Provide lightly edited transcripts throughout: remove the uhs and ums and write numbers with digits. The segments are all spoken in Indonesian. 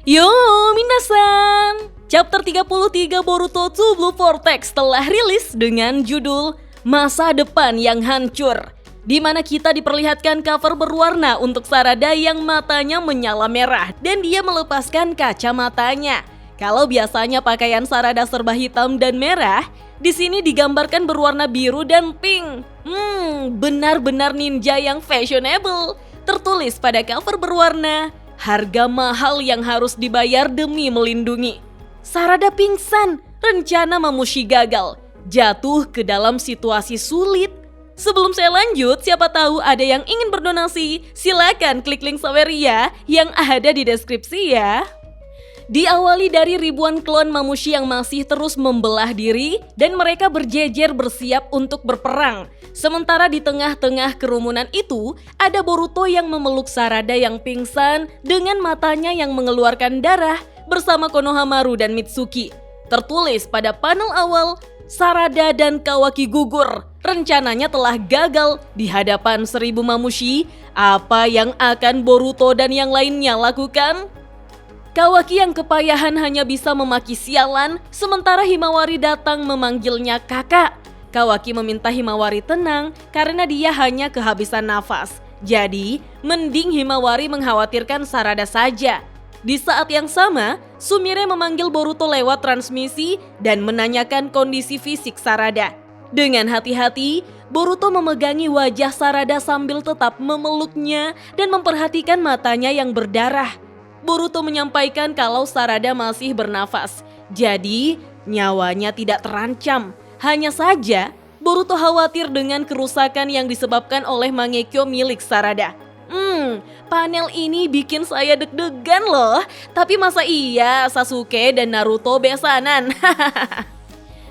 Yo, minasan! Chapter 33 Boruto 2 Blue Vortex telah rilis dengan judul Masa Depan yang Hancur, di mana kita diperlihatkan cover berwarna untuk Sarada yang matanya menyala merah dan dia melepaskan kacamatanya. Kalau biasanya pakaian Sarada serba hitam dan merah, di sini digambarkan berwarna biru dan pink. Benar-benar ninja yang fashionable. Tertulis pada cover berwarna, harga mahal yang harus dibayar demi melindungi. Sarada pingsan, rencana Mamushi gagal, jatuh ke dalam situasi sulit. Sebelum saya lanjut, siapa tahu ada yang ingin berdonasi, silakan klik link Saweria yang ada di deskripsi ya. Diawali dari ribuan klon Mamushi yang masih terus membelah diri dan mereka berjejer bersiap untuk berperang. Sementara di tengah-tengah kerumunan itu, ada Boruto yang memeluk Sarada yang pingsan dengan matanya yang mengeluarkan darah bersama Konohamaru dan Mitsuki. Tertulis pada panel awal, Sarada dan Kawaki gugur. Rencananya telah gagal di hadapan 1000 Mamushi. Apa yang akan Boruto dan yang lainnya lakukan? Kawaki yang kepayahan hanya bisa memaki sialan, sementara Himawari datang memanggilnya kakak. Kawaki meminta Himawari tenang karena dia hanya kehabisan nafas. Jadi, mending Himawari mengkhawatirkan Sarada saja. Di saat yang sama, Sumire memanggil Boruto lewat transmisi dan menanyakan kondisi fisik Sarada. Dengan hati-hati, Boruto memegangi wajah Sarada sambil tetap memeluknya dan memperhatikan matanya yang berdarah. Boruto menyampaikan kalau Sarada masih bernafas, jadi nyawanya tidak terancam. Hanya saja, Boruto khawatir dengan kerusakan yang disebabkan oleh Mangekyo milik Sarada. Panel ini bikin saya deg-degan loh. Tapi masa iya Sasuke dan Naruto besanan?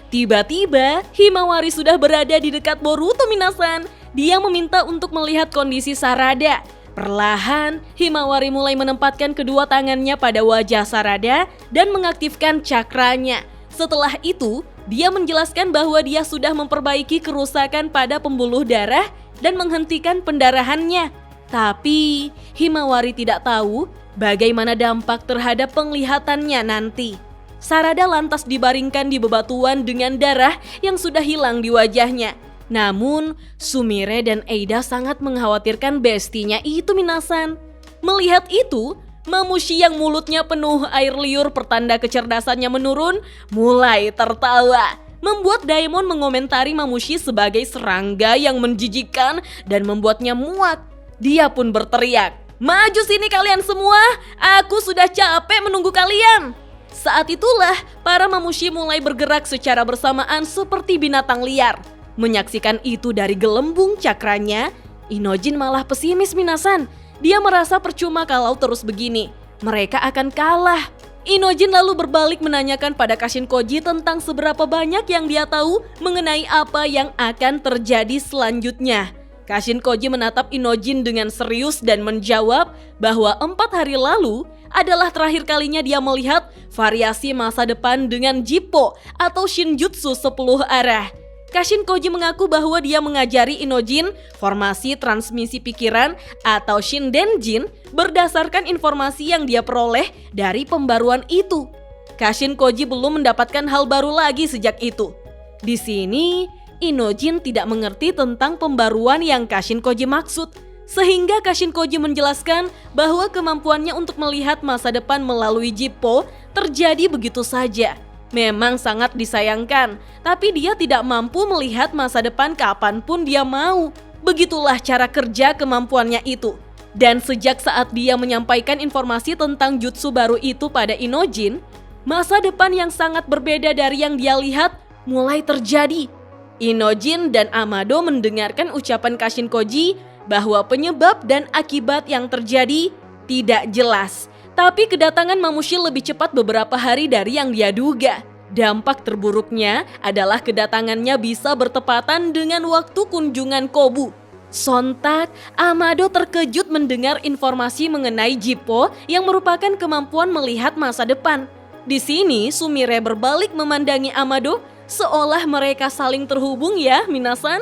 Tiba-tiba, Himawari sudah berada di dekat Boruto minasan. Dia meminta untuk melihat kondisi Sarada. Perlahan, Himawari mulai menempatkan kedua tangannya pada wajah Sarada dan mengaktifkan cakranya. Setelah itu, dia menjelaskan bahwa dia sudah memperbaiki kerusakan pada pembuluh darah dan menghentikan pendarahannya. Tapi, Himawari tidak tahu bagaimana dampak terhadap penglihatannya nanti. Sarada lantas dibaringkan di bebatuan dengan darah yang sudah hilang di wajahnya. Namun, Sumire dan Eida sangat mengkhawatirkan bestinya itu minasan. Melihat itu, Mamushi yang mulutnya penuh air liur pertanda kecerdasannya menurun, mulai tertawa. Membuat Daemon mengomentari Mamushi sebagai serangga yang menjijikkan dan membuatnya muak. Dia pun berteriak, "Maju sini kalian semua, aku sudah capek menunggu kalian." Saat itulah, para Mamushi mulai bergerak secara bersamaan seperti binatang liar. Menyaksikan itu dari gelembung cakranya, Inojin malah pesimis minasan. Dia merasa percuma kalau terus begini, mereka akan kalah. Inojin lalu berbalik menanyakan pada Kashin Koji tentang seberapa banyak yang dia tahu mengenai apa yang akan terjadi selanjutnya. Kashin Koji menatap Inojin dengan serius dan menjawab bahwa 4 hari lalu adalah terakhir kalinya dia melihat variasi masa depan dengan Jippo atau Shinjutsu 10 arah. Kashin Koji mengaku bahwa dia mengajari Inojin formasi transmisi pikiran atau Shindenjin berdasarkan informasi yang dia peroleh dari pembaruan itu. Kashin Koji belum mendapatkan hal baru lagi sejak itu. Di sini, Inojin tidak mengerti tentang pembaruan yang Kashin Koji maksud, sehingga Kashin Koji menjelaskan bahwa kemampuannya untuk melihat masa depan melalui Jippo terjadi begitu saja. Memang sangat disayangkan, tapi dia tidak mampu melihat masa depan kapanpun dia mau. Begitulah cara kerja kemampuannya itu. Dan sejak saat dia menyampaikan informasi tentang jutsu baru itu pada Inojin, masa depan yang sangat berbeda dari yang dia lihat mulai terjadi. Inojin dan Amado mendengarkan ucapan Kashin Koji bahwa penyebab dan akibat yang terjadi tidak jelas. Tapi kedatangan Mamushi lebih cepat beberapa hari dari yang dia duga. Dampak terburuknya adalah kedatangannya bisa bertepatan dengan waktu kunjungan Kobu. Sontak, Amado terkejut mendengar informasi mengenai Jippo yang merupakan kemampuan melihat masa depan. Di sini, Sumire berbalik memandangi Amado seolah mereka saling terhubung ya, minasan.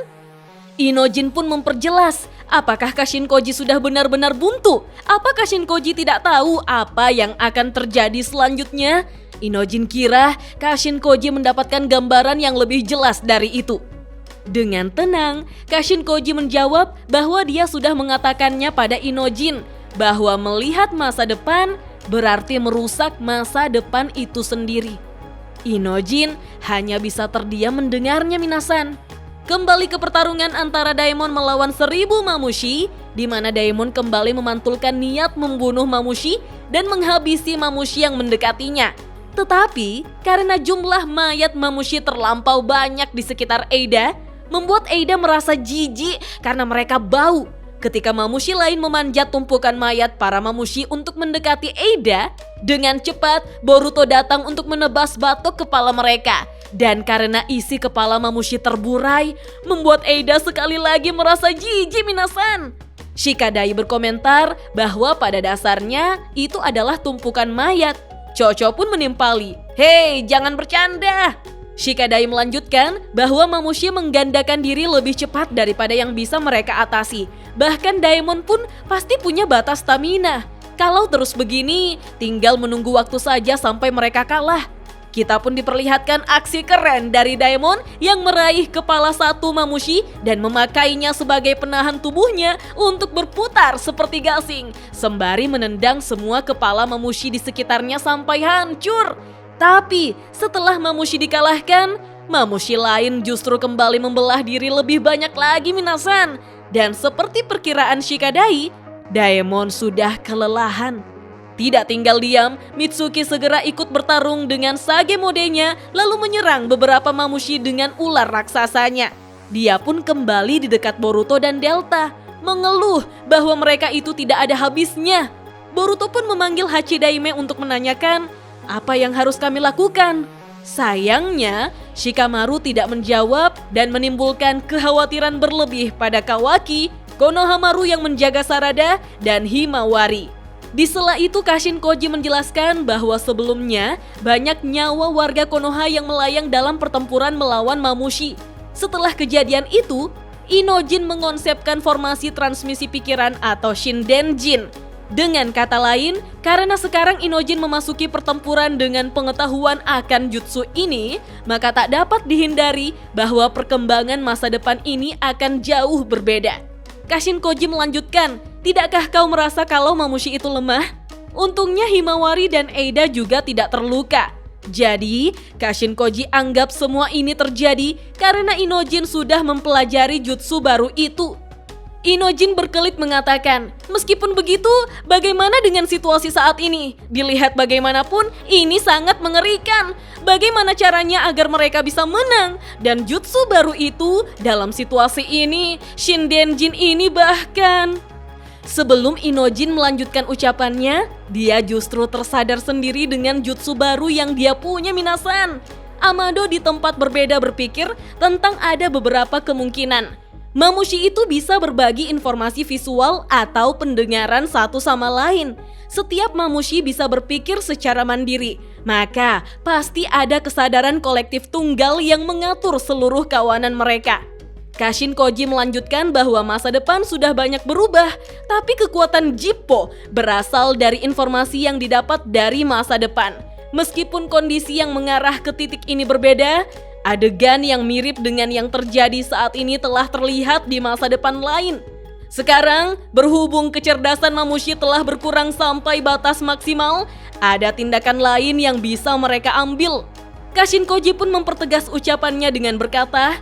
Inojin pun memperjelas Apakah Kashin Koji sudah benar-benar buntu? Apa Kashin Koji tidak tahu apa yang akan terjadi selanjutnya? Inojin kira Kashin Koji mendapatkan gambaran yang lebih jelas dari itu. Dengan tenang, Kashin Koji menjawab bahwa dia sudah mengatakannya pada Inojin bahwa melihat masa depan berarti merusak masa depan itu sendiri. Inojin hanya bisa terdiam mendengarnya, minasan. Kembali ke pertarungan antara Daemon melawan 1000 Mamushi, di mana Daemon kembali memantulkan niat membunuh Mamushi dan menghabisi Mamushi yang mendekatinya. Tetapi karena jumlah mayat Mamushi terlampau banyak di sekitar Eida, membuat Eida merasa jijik karena mereka bau. Ketika Mamushi lain memanjat tumpukan mayat para Mamushi untuk mendekati Eida, dengan cepat Boruto datang untuk menebas batok kepala mereka. Dan karena isi kepala Mamushi terburai, membuat Eida sekali lagi merasa jijik, minasan. Shikadai berkomentar bahwa pada dasarnya itu adalah tumpukan mayat. Chocho pun menimpali, "Hei, jangan bercanda." Shikadai melanjutkan bahwa Mamushi menggandakan diri lebih cepat daripada yang bisa mereka atasi. Bahkan Daemon pun pasti punya batas stamina. Kalau terus begini, tinggal menunggu waktu saja sampai mereka kalah. Kita pun diperlihatkan aksi keren dari Daemon yang meraih kepala satu Mamushi dan memakainya sebagai penahan tubuhnya untuk berputar seperti gasing, sembari menendang semua kepala Mamushi di sekitarnya sampai hancur. Tapi setelah Mamushi dikalahkan, Mamushi lain justru kembali membelah diri lebih banyak lagi, minasan. Dan seperti perkiraan Shikadai, Daemon sudah kelelahan. Tidak tinggal diam, Mitsuki segera ikut bertarung dengan Sage modenya lalu menyerang beberapa Mamushi dengan ular raksasanya. Dia pun kembali di dekat Boruto dan Delta, mengeluh bahwa mereka itu tidak ada habisnya. Boruto pun memanggil Hachidaime untuk menanyakan, "Apa yang harus kami lakukan?" Sayangnya, Shikamaru tidak menjawab dan menimbulkan kekhawatiran berlebih pada Kawaki, Konohamaru yang menjaga Sarada, dan Himawari. Di sela itu Kashin Koji menjelaskan bahwa sebelumnya banyak nyawa warga Konoha yang melayang dalam pertempuran melawan Mamushi. Setelah kejadian itu, Inojin mengonsepkan formasi transmisi pikiran atau Shindenjin. Dengan kata lain, karena sekarang Inojin memasuki pertempuran dengan pengetahuan akan jutsu ini, maka tak dapat dihindari bahwa perkembangan masa depan ini akan jauh berbeda. Kashin Koji melanjutkan, "Tidakkah kau merasa kalau Mamushi itu lemah? Untungnya Himawari dan Eida juga tidak terluka." Jadi, Kashin Koji anggap semua ini terjadi karena Inojin sudah mempelajari jutsu baru itu. Inojin berkelit mengatakan, "Meskipun begitu, bagaimana dengan situasi saat ini? Dilihat bagaimanapun, ini sangat mengerikan. Bagaimana caranya agar mereka bisa menang? Dan jutsu baru itu dalam situasi ini, Shindenjin ini bahkan..." Sebelum Inojin melanjutkan ucapannya, dia justru tersadar sendiri dengan jutsu baru yang dia punya, minasan. Amado di tempat berbeda berpikir tentang ada beberapa kemungkinan. Mamushi itu bisa berbagi informasi visual atau pendengaran satu sama lain. Setiap Mamushi bisa berpikir secara mandiri, maka pasti ada kesadaran kolektif tunggal yang mengatur seluruh kawanan mereka. Kashin Koji melanjutkan bahwa masa depan sudah banyak berubah, tapi kekuatan Jippo berasal dari informasi yang didapat dari masa depan. Meskipun kondisi yang mengarah ke titik ini berbeda, adegan yang mirip dengan yang terjadi saat ini telah terlihat di masa depan lain. Sekarang, berhubung kecerdasan Mamushi telah berkurang sampai batas maksimal, ada tindakan lain yang bisa mereka ambil. Kashin Koji pun mempertegas ucapannya dengan berkata,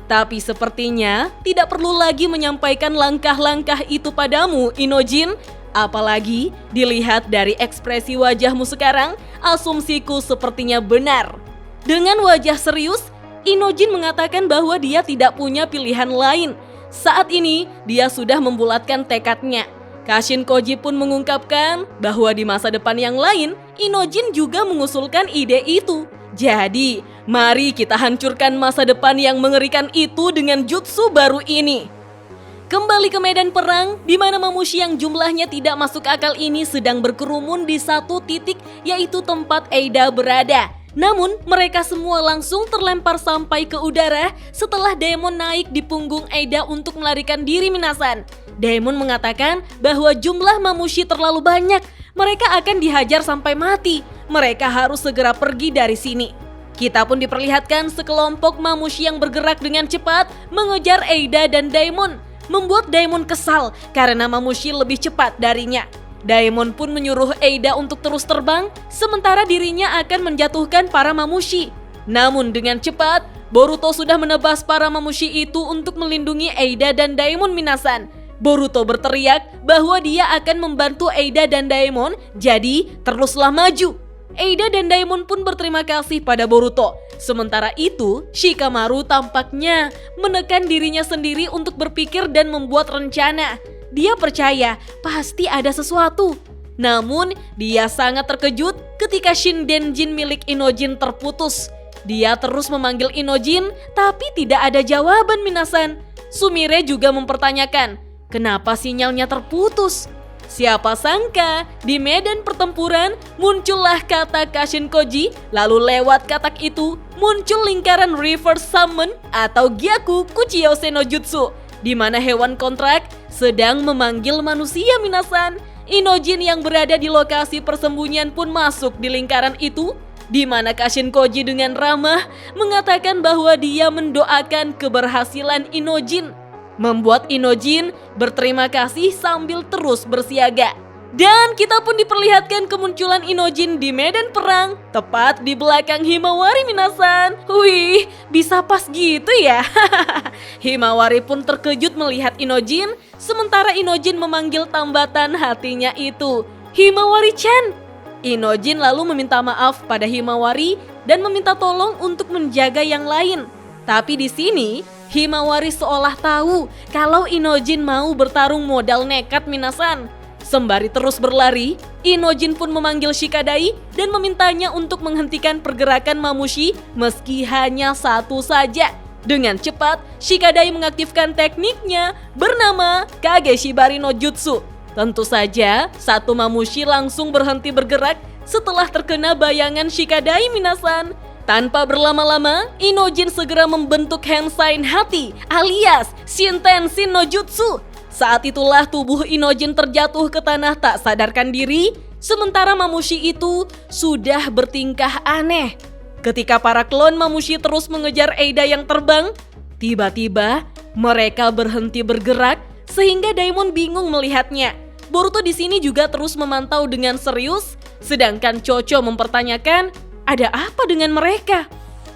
"Tapi sepertinya tidak perlu lagi menyampaikan langkah-langkah itu padamu, Inojin. Apalagi dilihat dari ekspresi wajahmu sekarang, asumsiku sepertinya benar." Dengan wajah serius, Inojin mengatakan bahwa dia tidak punya pilihan lain. Saat ini, dia sudah membulatkan tekadnya. Kashin Koji pun mengungkapkan bahwa di masa depan yang lain, Inojin juga mengusulkan ide itu. Jadi, mari kita hancurkan masa depan yang mengerikan itu dengan jutsu baru ini. Kembali ke medan perang, di mana Mamushi yang jumlahnya tidak masuk akal ini sedang berkerumun di satu titik, yaitu tempat Eida berada. Namun, mereka semua langsung terlempar sampai ke udara setelah Daemon naik di punggung Eida untuk melarikan diri, minasan. Daemon mengatakan bahwa jumlah mamushi terlalu banyak. Mereka akan dihajar sampai mati. Mereka harus segera pergi dari sini. Kita pun diperlihatkan sekelompok mamushi yang bergerak dengan cepat mengejar Eida dan Daemon, membuat Daemon kesal karena mamushi lebih cepat darinya. Daemon pun menyuruh Eida untuk terus terbang, sementara dirinya akan menjatuhkan para mamushi. Namun dengan cepat, Boruto sudah menebas para mamushi itu untuk melindungi Eida dan Daemon minasan. Boruto berteriak bahwa dia akan membantu Eida dan Daemon, jadi teruslah maju. Eida dan Daemon pun berterima kasih pada Boruto. Sementara itu, Shikamaru tampaknya menekan dirinya sendiri untuk berpikir dan membuat rencana. Dia percaya pasti ada sesuatu. Namun, dia sangat terkejut ketika Shindenjin milik Inojin terputus. Dia terus memanggil Inojin, tapi tidak ada jawaban minasan. Sumire juga mempertanyakan, kenapa sinyalnya terputus? Siapa sangka di medan pertempuran muncullah kata Kashinkoji, lalu lewat katak itu muncul lingkaran reverse summon atau Gyaku Kuchiyose no Jutsu, di mana hewan kontrak sedang memanggil manusia minasan. Inojin yang berada di lokasi persembunyian pun masuk di lingkaran itu, di mana Kashinkoji dengan ramah mengatakan bahwa dia mendoakan keberhasilan Inojin, membuat Inojin berterima kasih sambil terus bersiaga. Dan kita pun diperlihatkan kemunculan Inojin di medan perang, tepat di belakang Himawari minasan. Wih, bisa pas gitu ya. Himawari pun terkejut melihat Inojin, sementara Inojin memanggil tambatan hatinya itu, Himawari-chan. Inojin lalu meminta maaf pada Himawari dan meminta tolong untuk menjaga yang lain. Tapi di sini Himawari seolah tahu kalau Inojin mau bertarung modal nekat minasan. Sembari terus berlari, Inojin pun memanggil Shikadai dan memintanya untuk menghentikan pergerakan mamushi meski hanya satu saja. Dengan cepat, Shikadai mengaktifkan tekniknya bernama Kageshibari no Jutsu. Tentu saja, satu mamushi langsung berhenti bergerak setelah terkena bayangan Shikadai minasan. Tanpa berlama-lama, Inojin segera membentuk hand sign hati alias Shintenshin no Jutsu. Saat itulah tubuh Inojin terjatuh ke tanah tak sadarkan diri, sementara mamushi itu sudah bertingkah aneh. Ketika para klon mamushi terus mengejar Eida yang terbang, tiba-tiba mereka berhenti bergerak sehingga Daemon bingung melihatnya. Boruto di sini juga terus memantau dengan serius, sedangkan Chocho mempertanyakan, ada apa dengan mereka?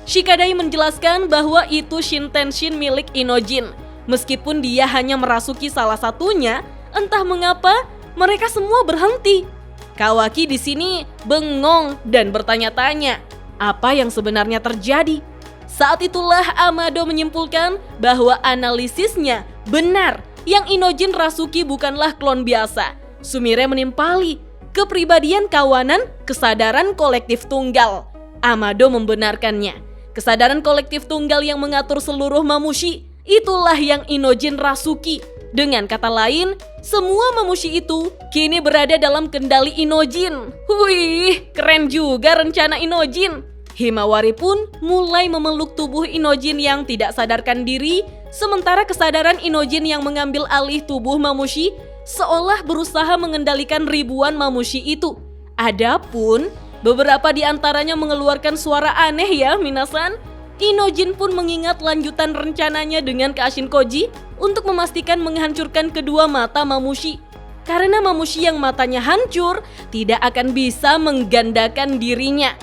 Shikadai menjelaskan bahwa itu Shintenshin milik Inojin. Meskipun dia hanya merasuki salah satunya, entah mengapa mereka semua berhenti. Kawaki di sini bengong dan bertanya-tanya, apa yang sebenarnya terjadi? Saat itulah Amado menyimpulkan bahwa analisisnya benar, yang Inojin rasuki bukanlah klon biasa. Sumire menimpali, kepribadian kawanan, kesadaran kolektif tunggal. Amado membenarkannya. Kesadaran kolektif tunggal yang mengatur seluruh mamushi, itulah yang Inojin rasuki. Dengan kata lain, semua mamushi itu kini berada dalam kendali Inojin. Wih, keren juga rencana Inojin. Himawari pun mulai memeluk tubuh Inojin yang tidak sadarkan diri, sementara kesadaran Inojin yang mengambil alih tubuh mamushi seolah berusaha mengendalikan ribuan mamushi itu. Adapun beberapa di antaranya mengeluarkan suara aneh ya minasan. Inojin pun mengingat lanjutan rencananya dengan Kashinkoji untuk memastikan menghancurkan kedua mata mamushi. Karena mamushi yang matanya hancur tidak akan bisa menggandakan dirinya.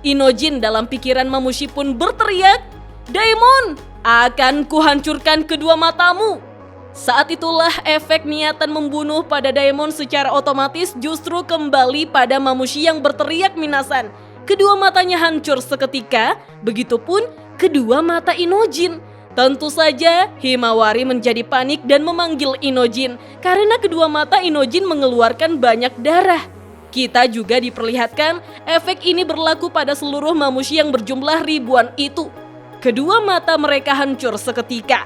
Inojin dalam pikiran mamushi pun berteriak, Daemon, akan kuhancurkan kedua matamu. Saat itulah efek niatan membunuh pada Daemon secara otomatis justru kembali pada mamushi yang berteriak minasan. Kedua matanya hancur seketika, begitupun kedua mata Inojin. Tentu saja Himawari menjadi panik dan memanggil Inojin karena kedua mata Inojin mengeluarkan banyak darah. Kita juga diperlihatkan efek ini berlaku pada seluruh mamushi yang berjumlah ribuan itu. Kedua mata mereka hancur seketika.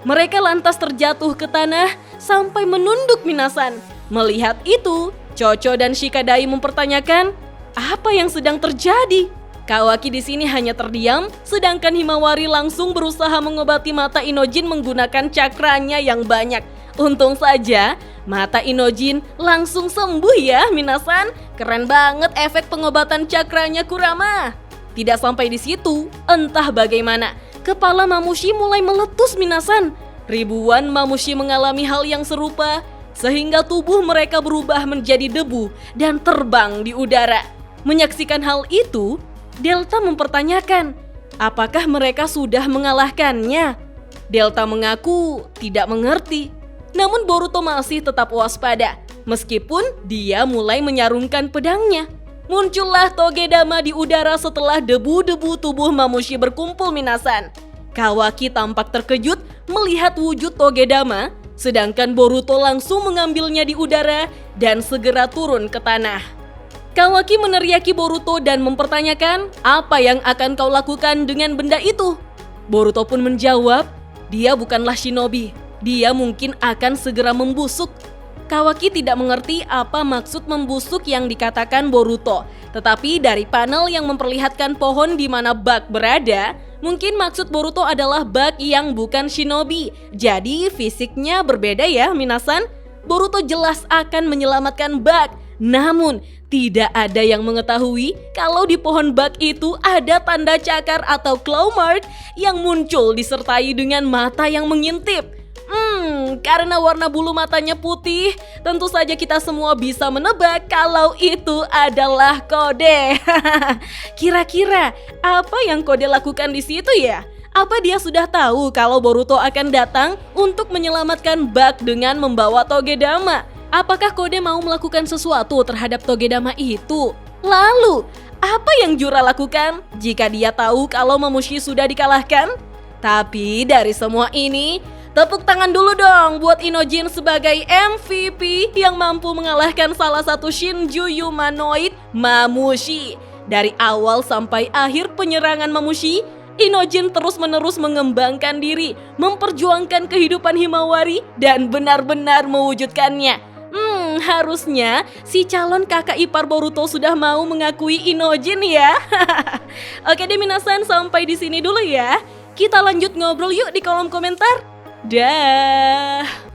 Mereka lantas terjatuh ke tanah sampai menunduk minasan. Melihat itu, Chocho dan Shikadai mempertanyakan, apa yang sedang terjadi? Kawaki di sini hanya terdiam, sedangkan Himawari langsung berusaha mengobati mata Inojin menggunakan cakranya yang banyak. Untung saja mata Inojin langsung sembuh ya minasan. Keren banget efek pengobatan cakranya Kurama. Tidak sampai di situ, entah bagaimana kepala Mamushi mulai meletus minasan. Ribuan Mamushi mengalami hal yang serupa sehingga tubuh mereka berubah menjadi debu dan terbang di udara. Menyaksikan hal itu, Delta mempertanyakan, apakah mereka sudah mengalahkannya? Delta mengaku tidak mengerti. Namun Boruto masih tetap waspada, meskipun dia mulai menyarungkan pedangnya. Muncullah Togedama di udara setelah debu-debu tubuh Mamushi berkumpul minasan. Kawaki tampak terkejut melihat wujud Togedama, sedangkan Boruto langsung mengambilnya di udara dan segera turun ke tanah. Kawaki meneriaki Boruto dan mempertanyakan apa yang akan kau lakukan dengan benda itu. Boruto pun menjawab, dia bukanlah shinobi. Dia mungkin akan segera membusuk. Kawaki tidak mengerti apa maksud membusuk yang dikatakan Boruto. Tetapi dari panel yang memperlihatkan pohon di mana Bug berada, mungkin maksud Boruto adalah Bug yang bukan shinobi. Jadi fisiknya berbeda ya minasan. Boruto jelas akan menyelamatkan Bug. Namun tidak ada yang mengetahui kalau di pohon Bug itu ada tanda cakar atau claw mark yang muncul disertai dengan mata yang mengintip. Karena warna bulu matanya putih, tentu saja kita semua bisa menebak kalau itu adalah kode. Kira-kira apa yang kode lakukan di situ ya? Apa dia sudah tahu kalau Boruto akan datang untuk menyelamatkan Bug dengan membawa Togedama? Apakah kode mau melakukan sesuatu terhadap Togedama itu? Lalu, apa yang Jura lakukan jika dia tahu kalau Mamushi sudah dikalahkan? Tapi dari semua ini, tepuk tangan dulu dong buat Inojin sebagai MVP yang mampu mengalahkan salah satu Shinju humanoid, Mamushi. Dari awal sampai akhir penyerangan Mamushi, Inojin terus-menerus mengembangkan diri, memperjuangkan kehidupan Himawari dan benar-benar mewujudkannya. Harusnya si calon kakak ipar Boruto sudah mau mengakui Inojin ya. Oke deh minasan, sampai di sini dulu ya. Kita lanjut ngobrol yuk di kolom komentar. Dah.